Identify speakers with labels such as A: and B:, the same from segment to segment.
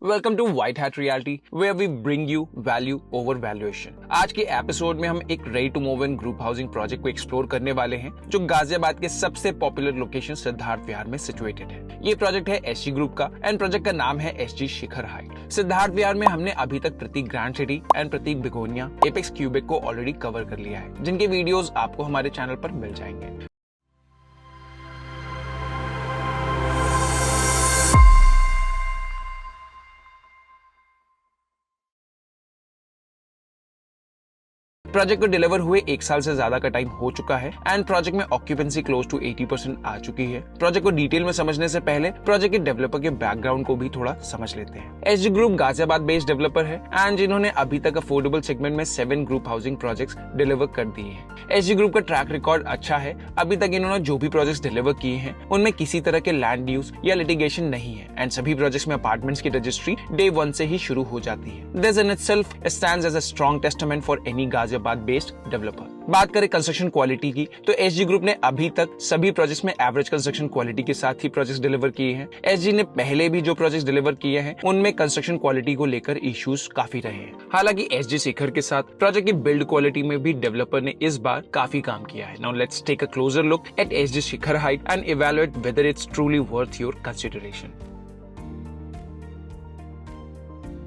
A: Welcome to white hat reality where we bring you value over valuation. आज के episode में हम एक ready to move in group housing project को explore करने वाले हैं जो गाजियाबाद के सबसे पॉपुलर लोकेशन सिद्धार्थ विहार में सिचुएटेड है। ये प्रोजेक्ट है एसजी ग्रुप का एंड प्रोजेक्ट का नाम है एसजी शिखर हाइट। सिद्धार्थ विहार में हमने अभी तक Prateek Grand City and Prateek Begonia Apex Cubic को ऑलरेडी कवर कर लिया है, जिनके वीडियोस आपको हमारे चैनल पर मिल जाएंगे। प्रोजेक्ट को डिलीवर हुए 1 साल से ज्यादा का टाइम हो चुका है एंड प्रोजेक्ट में ऑक्यूपेंसी क्लोज टू 80% आ चुकी है। प्रोजेक्ट को डिटेल में समझने से पहले प्रोजेक्ट के डेवलपर के बैकग्राउंड को भी थोड़ा समझ लेते हैं। SG group Ghaziabad based developer है एंड जिन्होंने अभी तक अफोर्डेबल सेगमेंट में 7 ग्रुप हाउसिंग प्रोजेक्ट्स डिलीवर कर दिए हैं। एसजी ग्रुप का ट्रैक रिकॉर्ड अच्छा है। अभी तक इन्होंने जो भी प्रोजेक्ट्स डिलीवर किए हैं उनमें किसी तरह के लैंड ड्यूज या लिटिगेशन नहीं है एंड सभी प्रोजेक्ट्स में अपार्टमेंट्स की रजिस्ट्री डे 1 से ही शुरू हो जाती है। This in itself stands as a strong testament for any Ghaziabad based developer. बात करें कंस्ट्रक्शन क्वालिटी की तो एसजी ग्रुप ने अभी तक सभी प्रोजेक्ट्स में एवरेज कंस्ट्रक्शन क्वालिटी के साथ ही प्रोजेक्ट्स डिलीवर किए हैं। एसजी ने पहले भी जो प्रोजेक्ट्स डिलीवर किए हैं उनमें कंस्ट्रक्शन क्वालिटी को लेकर इश्यूज काफी रहे हैं। हालांकि एसजी शिखर के साथ प्रोजेक्ट की बिल्ड क्वालिटी में भी डेवलपर ने इस बार काफी काम किया है। Now let's take a closer look at SG Shikhar height and evaluate whether it's truly worth your consideration.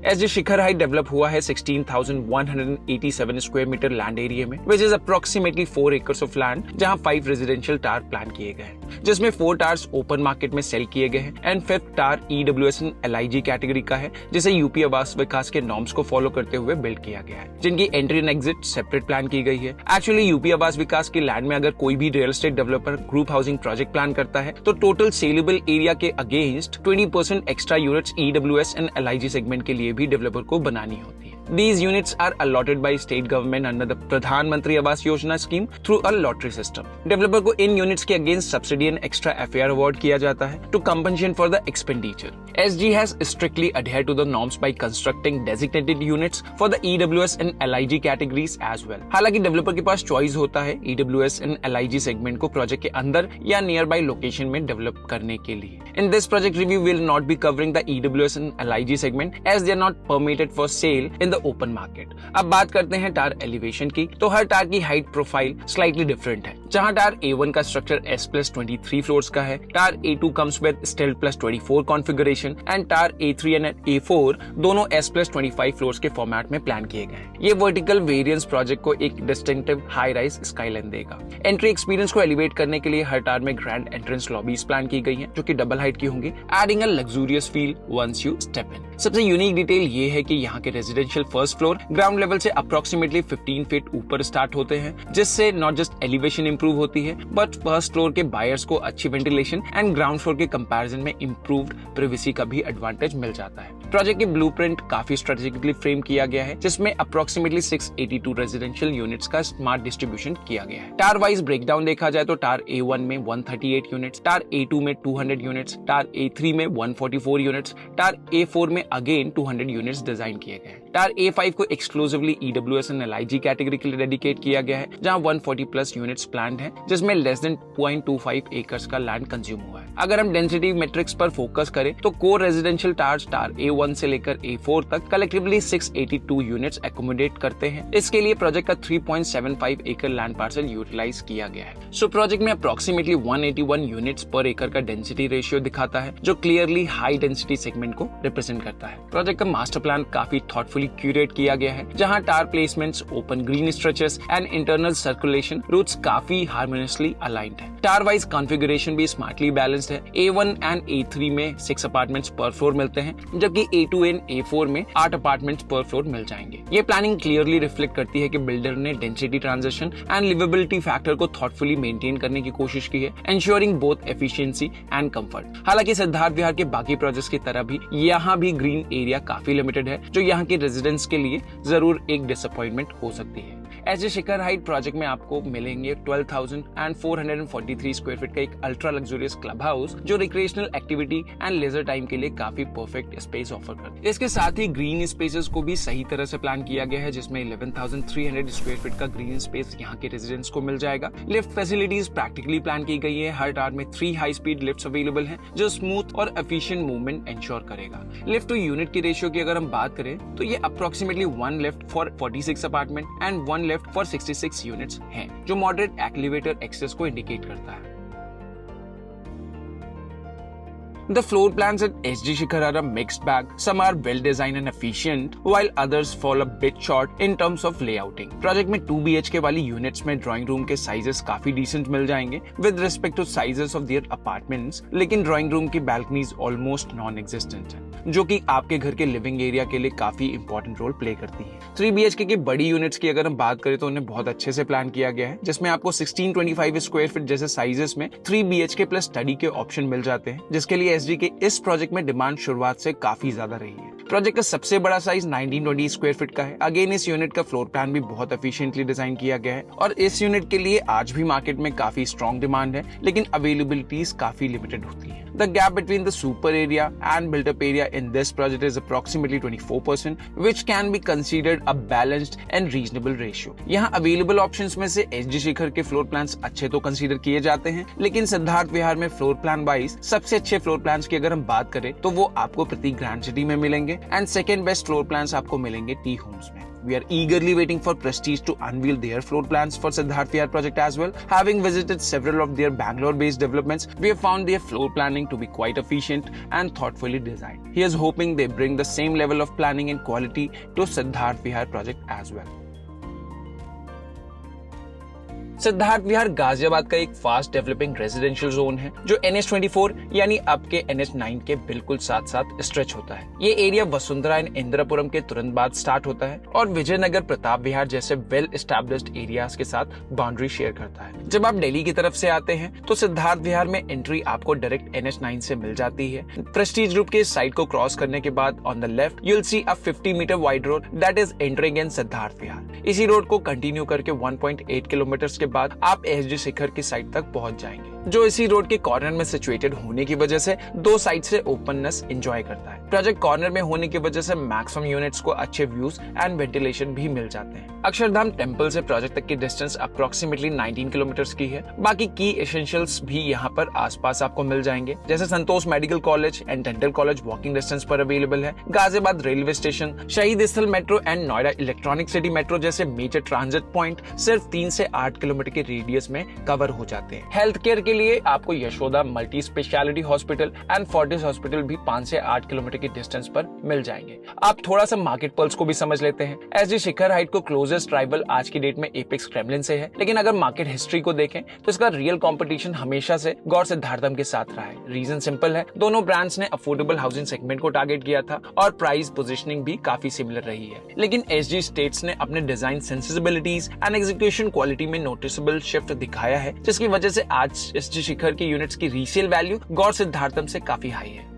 A: SG Shikhar height develop हुआ है 16,187 स्क्वायर मीटर लैंड एरिया में, which is approximately 4 acres of land, जहां 5 रेजिडेंशियल टावर प्लान किए गए हैं, जिसमें 4 towers open market में cell किए गए हैं and 5th tower EWS and LIG category का है, जिसे यूपी आवास विकास के नॉर्म्स को फॉलो करते हुए बिल्ड किया गया है, जिनकी entry and exit separate plan की गई है। एक्चुअली यूपी आवास विकास की लैंड में अगर कोई भी real estate developer group housing project plan करता है तो टोटल सेलेबल एरिया के against 20% extra units EWS and LIG segment के लिए भी डेवलपर को बनानी होती है। These units are allotted by state government under the प्रधानमंत्री Awas Yojana scheme through a lottery system. Developer को इन यूनिट्स के against subsidy and extra FAR award किया जाता है to compensate for the expenditure. SG has strictly adhered to the norms by constructing designated units for the EWS and LIG categories as well. हालांकि developer के पास choice होता है EWS and LIG segment को project के अंदर या near by location में develop करने के लिए। In this project review, we will not be covering the EWS and LIG segment as they are not permitted for sale in the open market. अब बात करते हैं टावर एलिवेशन की, तो हर टावर की हाइट प्रोफाइल स्लाइटली डिफरेंट है। जहां tower A1 का स्ट्रक्चर S+23 फ्लोर्स का है, tower A2 comes with STEL+24 configuration and tower A3 and A4 दोनों S+25 फ्लोर्स के फॉर्मेट में प्लान किए गए हैं। ये वर्टिकल वेरिएंस प्रोजेक्ट को एक डिस्टिंक्टिव हाई राइज स्काईलाइन देगा। एंट्री एक्सपीरियंस को एलिवेट करने के लिए हर टावर में ग्रैंड एंट्रेंस लॉबीज प्लान की गई हैं, जो कि डबल हाइट की होंगी, adding a luxurious feel once you step in. सबसे यूनिक डिटेल ये है कि यहाँ के residential first floor ground level से अप्रोक्सीमेटली 15 फीट ऊपर स्टार्ट होते हैं, जिससे नॉट जस्ट एलिवेशन इंप्रूव होती है बट फर्स्ट फ्लोर के बायर्स को अच्छी वेंटिलेशन एंड ग्राउंड फ्लोर के कंपैरिजन में इंप्रूव्ड प्राइवेसी का भी एडवांटेज मिल जाता है। प्रोजेक्ट की ब्लूप्रिंट काफी स्ट्रेटेजिकली फ्रेम किया गया है, जिसमें अप्रोक्सीमेटली 682 रेजिडेंशियल यूनिट्स का स्मार्ट डिस्ट्रीब्यूशन किया गया है। टावर वाइज ब्रेकडाउन देखा जाए तो टावर A1 में 138 यूनिट्स, टावर A2 में 200 यूनिट्स, टावर A3 में 144 यूनिट्स, टावर A4 में अगेन 200 यूनिट्स डिजाइन किए गए हैं। टावर A5 को exclusively EWS and LIG category के लिए डेडिकेट किया गया है, जहां 140 प्लस यूनिट्स प्लान्ड हैं, जिसमें लेस देन 0.25 एकर्स का लैंड कंज्यूम हुआ है। अगर हम डेंसिटी मैट्रिक्स पर फोकस करें तो core residential towers tower A1 से लेकर A4 तक कलेक्टिवली 682 यूनिट्स एकोमोडेट करते हैं। इसके लिए प्रोजेक्ट का 3.75 एकड़ लैंड पार्सल यूटिलाइज किया गया है। सो प्रोजेक्ट में अप्रोक्सीमेटली 181 यूनिट्स पर एकड़ का डेंसिटी रेशियो दिखाता है, जो क्लियरली हाई डेंसिटी सेगमेंट को रिप्रेजेंट करता है। प्रोजेक्ट का मास्टर प्लान काफी थॉटफुली क्यूरेट किया गया है, जहां tower placements, open green stretches and internal circulation routes काफी हार्मोनियसली अलाइंड है। टावर वाइज कॉन्फ़िगरेशन भी स्मार्टली बैलेंस्ड है। A1 एंड A3 में 6 अपार्टमेंट्स पर फ्लोर मिलते हैं, जबकि A2 एंड A4 में 8 अपार्टमेंट्स पर फ्लोर मिल जाएंगे। ये प्लानिंग क्लियरली रिफ्लेक्ट करती है कि बिल्डर ने density transition and liveability factor को थॉटफुली मेंटेन करने की कोशिश की है, ensuring both efficiency and comfort. हालांकि सिद्धार्थ विहार के बाकी प्रोजेक्ट्स की तरह भी यहाँ भी ग्रीन एरिया काफी लिमिटेड है, जो यहाँ के रेजिडेंट्स के लिए जरूर एक डिसअपॉइंटमेंट हो सकती है। एसजी शिखर हाइट प्रोजेक्ट में आपको मिलेंगे 12,443 स्क्वायर फीट का एक अल्ट्रा लग्जरियस क्लब हाउस जो recreational activity and leisure time के लिए काफी परफेक्ट स्पेस ऑफर करता है। इसके साथ ही ग्रीन स्पेसेस को भी सही तरह से प्लान किया गया है, जिसमें 11,300 स्क्वायर फीट का ग्रीन स्पेस यहाँ के रेजिडेंट्स को मिल जाएगा। लिफ्ट फैसिलिटीज प्रैक्टिकली प्लान की गई है। हर टावर में 3 हाई स्पीड लिफ्ट्स अवेलेबल हैं जो स्मूथ और एफिशिएंट मूवमेंट इंश्योर करेगा। लिफ्ट टू यूनिट की रेशियो की अगर हम बात करें तो ये approximately 1 lift for 46 apartment and 1 lift for 66 units हैं, जो मॉडरेट एलिवेटर एक्सेस को इंडिकेट करता है। The floor plans at SG Shikhar are a mixed bag. Some are well designed and efficient, while others fall a bit short in terms of layouting. Project में 2 BHK वाली units में drawing room के sizes काफी decent मिल जाएंगे with respect two sizes of their apartments, लेकिन drawing room की balconies almost non existent है, जो कि आपके घर के लिविंग एरिया के लिए काफी इंपॉर्टेंट रोल प्ले करती है। 3 BHK की बड़ी यूनिट्स की अगर हम बात करें तो उन्हें बहुत अच्छे से प्लान किया गया है, जिसमें आपको 1625 स्क्वायर फीट जैसे साइजेस में 3 BHK प्लस स्टडी के ऑप्शन मिल जाते हैं, जिसके लिए एसजी के इस प्रोजेक्ट में डिमांड शुरुआत से काफी ज्यादा रही है। प्रोजेक्ट का सबसे बड़ा साइज 1920 स्क्वायर फीट का है। अगेन इस यूनिट का फ्लोर प्लान भी बहुत एफिशिएंटली डिजाइन किया गया है और इस यूनिट के लिए आज भी मार्केट में काफी स्ट्रॉन्ग डिमांड है, लेकिन अवेलेबिलिटीज काफी लिमिटेड होती है। The gap between the super area and built-up area in this project is approximately 24%, which can be considered a balanced and reasonable ratio. यहाँ अवेलेबल ऑप्शंस में से एसजी शिखर के फ्लोर प्लान्स अच्छे तो कंसीडर किए जाते हैं, लेकिन सिद्धार्थ विहार में फ्लोर प्लान वाइज सबसे अच्छे फ्लोर प्लान्स की अगर हम बात करें तो वो आपको प्रतीक ग्रैंड सिटी में मिलेंगे and second best floor plans आपको मिलेंगे टी होम्स में। We are eagerly waiting for Prestige to unveil their floor plans for Siddharth Vihar project as well. Having visited several of their Bangalore-based developments, we have found their floor planning to be quite efficient and thoughtfully designed. He is hoping they bring the same level of planning and quality to Siddharth Vihar project as well. Siddharth Vihar Ghaziabad का एक fast developing residential zone है जो NH24 यानी अब के NH9 के बिल्कुल साथ साथ स्ट्रेच होता है। ये एरिया वसुंधरा एंड इंदिरापुरम के तुरंत बाद स्टार्ट होता है और विजयनगर, प्रताप विहार जैसे वेल एस्टैब्लिश्ड एरियाज के साथ बाउंड्री शेयर करता है। जब आप दिल्ली की तरफ से आते हैं तो सिद्धार्थ विहार में एंट्री आपको डायरेक्ट NH9 से मिल जाती है। प्रेस्टीज ग्रुप के साइड को क्रॉस करने के बाद on the left you will see a 50 metre wide road that is entering in Siddharth Vihar. इसी रोड को कंटिन्यू करके 1.8 किलोमीटर के बाद आप एसजी शिखर की साइड तक पहुंच जाएंगे, जो इसी रोड के कॉर्नर में सिचुएटेड होने की वजह से दो साइड से ओपननेस एंजॉय करता है। प्रोजेक्ट कॉर्नर में होने की वजह से मैक्सिमम यूनिट्स को अच्छे व्यूज एंड वेंटिलेशन भी मिल जाते हैं। अक्षरधाम टेम्पल से प्रोजेक्ट तक की डिस्टेंस अप्रोक्सीमेटली 19 किलोमीटर की है। बाकी की एसेंशियल्स भी यहाँ पर आसपास आपको मिल जाएंगे, जैसे Santosh Medical College and Dental College walking distance पर अवेलेबल है। Ghaziabad railway station, Shaheed Sthal metro and Noida Electronic City metro जैसे मेजर ट्रांजिट पॉइंट सिर्फ 3 से 8 किलोमीटर के रेडियस में कवर हो जाते हैं। हेल्थ केयर के लिए आपको Yashoda multi speciality hospital and Fortis hospital भी 5 से 8 किलोमीटर की डिस्टेंस पर मिल जाएंगे। आप थोड़ा सा मार्केट पल्स को भी समझ लेते हैं। एसजी शिखर हाइट को क्लोजेस्ट राइवल आज की डेट में एपेक्स क्रेमलिन से है, लेकिन अगर मार्केट हिस्ट्री को देखें तो इसका रियल कंपटीशन हमेशा से गौर सिद्धार्थम के साथ रहा है। रीजन सिंपल है, दोनों ब्रांड्स ने अफोर्डेबल हाउसिंग सेगमेंट को टारगेट किया था और प्राइस पोजीशनिंग भी काफी सिमिलर रही है। लेकिन एसजी स्टेट्स ने अपने design sensibilities and execution quality में नोटिसेबल शिफ्ट दिखाया है, जिसकी वजह से आज एसजी शिखर के यूनिट्स की रीसेल वैल्यू गौर सिद्धार्थम से काफी हाई है।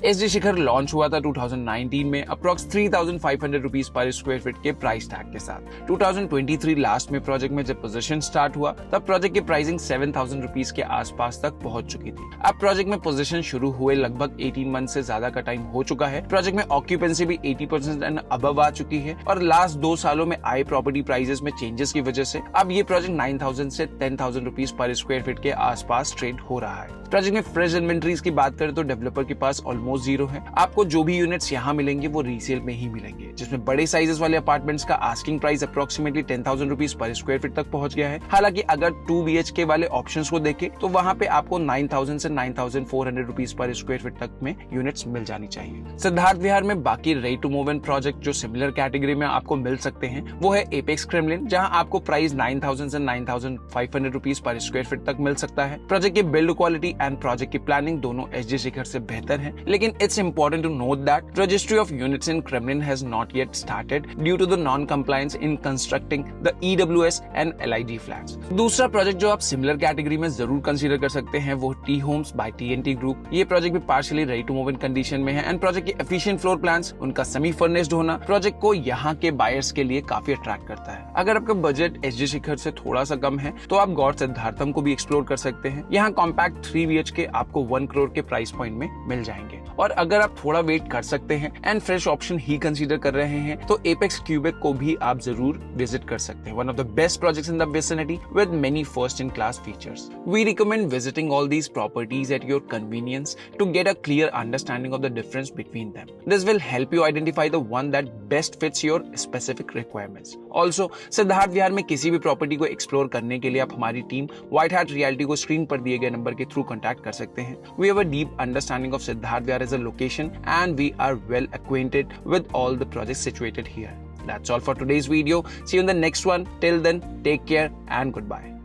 A: एसजी शिखर लॉन्च हुआ था 2019 में approx 3,500 rupees per square feet के प्राइस टैग के साथ। 2023 लास्ट में प्रोजेक्ट में जब पोजीशन स्टार्ट हुआ तब प्रोजेक्ट की प्राइसिंग 7,000 रुपीज के आसपास तक पहुंच चुकी थी। अब प्रोजेक्ट में पोजीशन शुरू हुए लगभग 18 मंथ से ज्यादा का टाइम हो चुका है। प्रोजेक्ट में ऑक्यूपेंसी भी 80% एंड अबव आ चुकी है और लास्ट 2 सालों में आए प्रॉपर्टी प्राइसेस में चेंजेस की वजह से अब ये प्रोजेक्ट 9,000 से 10,000 रुपीज पर स्क्वायर फीट के आसपास ट्रेड हो रहा है। प्रोजेक्ट में फ्रेश इन्वेंट्रीज की बात करें तो डेवलपर के पास ऑलमोस्ट जीरो है। आपको जो भी यूनिट्स यहाँ मिलेंगे वो रीसेल में ही मिलेंगे, जिसमें बड़े साइजेस वाले अपार्टमेंट्स का asking price approximately 10,000 rupees per square feet तक पहुंच गया है। हालांकि अगर 2 BHK वाले ऑप्शंस को देखें तो वहां पे आपको 9,000 से 9,400 रुपीज पर स्क्वायर फीट तक में यूनिट्स मिल जानी चाहिए। सिद्धार्थ विहार में बाकी ready to move in project जो सिमिलर कैटेगरी में आपको मिल सकते हैं वो है एपेक्स क्रेमलिन, जहां आपको प्राइस 9,000 से 9,500 रुपीज पर स्क्वायर फीट तक मिल सकता है। प्रोजेक्ट की बिल्ड क्वालिटी एंड प्रोजेक्ट की प्लानिंग दोनों एसजी शिखर से बेहतर है, लेकिन it's important to note that registry of units in Kremlin has not yet started due to the non compliance in constructing the EWS and LIG flats. दूसरा project जो आप similar category में जरूर कंसीडर कर सकते हैं वो T homes by TNT group. ये प्रोजेक्ट भी partially ready to move in condition में है एंड प्रोजेक्ट के एफिशिएंट फ्लोर प्लान्स, उनका सेमी फर्निश्ड होना प्रोजेक्ट को यहाँ के बायर्स के लिए काफी अट्रैक्ट करता है। अगर आपका बजट SG शिखर से थोड़ा सा कम है तो आप गौर सिद्धार्थम को भी एक्सप्लोर कर सकते हैं। यहाँ कॉम्पैक्ट 3 BHK आपको 1 करोड़ के प्राइस पॉइंट में मिल जाएंगे। और अगर आप थोड़ा वेट कर सकते हैं and fresh option he consider कर रहे हैं तो एपेक्स क्यूबिक को भी आप जरूर विजिट कर सकते हैं। One of the best projects in the vicinity with many first in class features. We recommend visiting all these properties at your convenience to get a clear understanding of the difference between them. This will help you identify the one that best fits your specific requirements. Also Siddharth Vihar में किसी भी property को explore करने के लिए आप हमारी team white hat realty को स्क्रीन पर दिए गए नंबर के थ्रू कॉन्टैक्ट कर सकते हैं। We have a deep understanding of Siddharth Vihar as a location and we are well acquainted with all the projects situated here. That's all for today's video. See you in the next one. Till then, take care and goodbye.